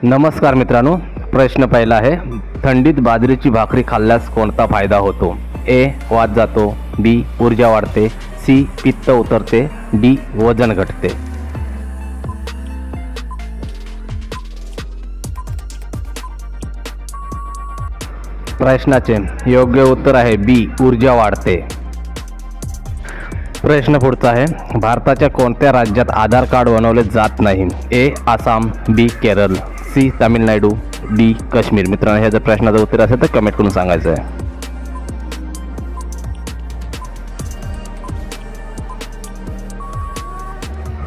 नमस्कार मित्रांनो, प्रश्न पहिला आहे, थंडीत बाजरीची भाकरी खाल्ल्यास कोणता फायदा होतो? ए. वात जातो, बी. ऊर्जा वाढते, सी. पित्त उतरते, डी. वजन घटते. प्रश्नाचे योग्य उत्तर आहे बी. ऊर्जा वाढते. प्रश्न पुढचा आहे, भारताच्या कोणत्या राज्यात आधार कार्ड बनवले जात नाही? ए. आसाम, बी. केरळ, सी. तामिळनाडू, डी. काश्मीर. मित्रांनो, हे जर प्रश्नाचं उत्तर असेल तर कमेंट करून सांगायचं आहे.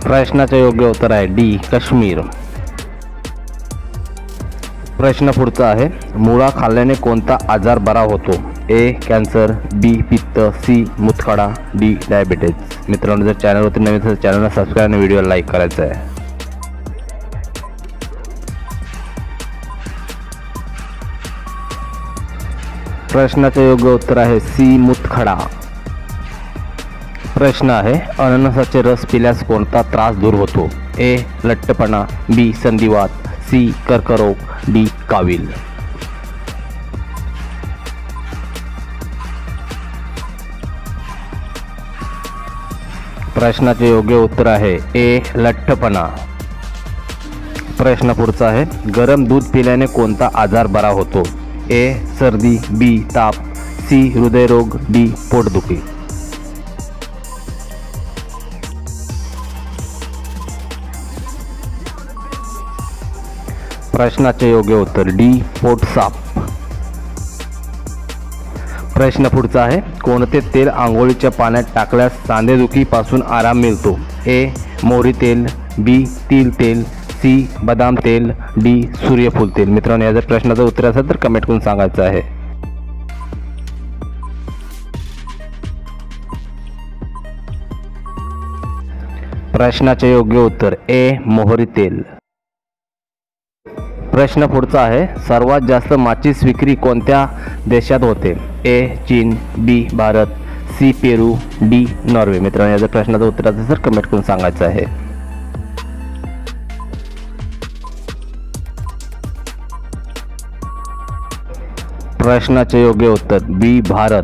प्रश्नाचे योग्य उत्तर आहे डी. काश्मीर. प्रश्न पुढचा आहे, मुळा खाल्ल्याने कोणता आजार बरा होतो? ए. कॅन्सर, बी. पित्त, सी. मूतखडा, डी. डायबिटीज. मित्रांनो, जर चॅनलवरती नवीन असेल तर चॅनलला सबस्क्राईब आणि व्हिडिओला लाईक करायचं आहे. प्रश्नाचे योग्य उत्तर आहे सी. मूतखडा. प्रश्न आहे, अननसाचे रस पिल्यास कोणता त्रास दूर होतो? ए. लठ्ठपणा, बी. संधिवात, सी. कर्करोग, डी. कावीळ. प्रश्नाचे योग्य उत्तर आहे ए. लठ्ठपणा. प्रश्न पुढचा आहे, गरम दूध पिल्याने कोणता आजार बरा होतो? ए. सर्दी, बी. ताप, सी. हृदयरोग, डी. पोटदुखी. प्रश्नाचे योग्य उत्तर डी. पोटसाप. प्रश्न पुढचा आहे, कोणते तेल आंघोळीच्या पाण्यात टाकल्यास सांधेदुखीपासून आराम मिळतो? ए. मोहरी तेल, बी. तिल तेल, सी. बदाम तेल, डी. सूर्यफूल तेल. मित्रांनो, या जर प्रश्नाचं उत्तर असेल तर कमेंट करून सांगायचं आहे. प्रश्नाचे योग्य उत्तर ए. मोहरी तेल. प्रश्न पुढचा आहे, सर्वात जास्त माचीस विक्री कोणत्या देशात होते? ए. चीन, बी. भारत, सी. पेरू, डी. नॉर्वे. मित्रांनो, या जर प्रश्नाचं उत्तर असेल तर कमेंट करून सांगायचं आहे. प्रश्नाचे योग्य उत्तर बी. भारत.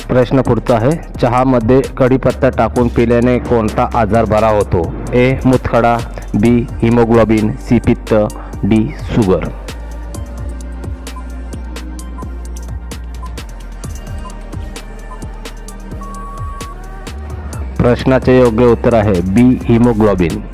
प्रश्न पुढचा आहे, चहामध्ये कढीपत्ता टाकून पिल्याने कोणता आजार बरा होतो? ए. मूतखडा, बी. Haemoglobin, C. पित्त, डी. शुगर. प्रश्नाचे योग्य उत्तर आहे बी. हिमोग्लोबिन.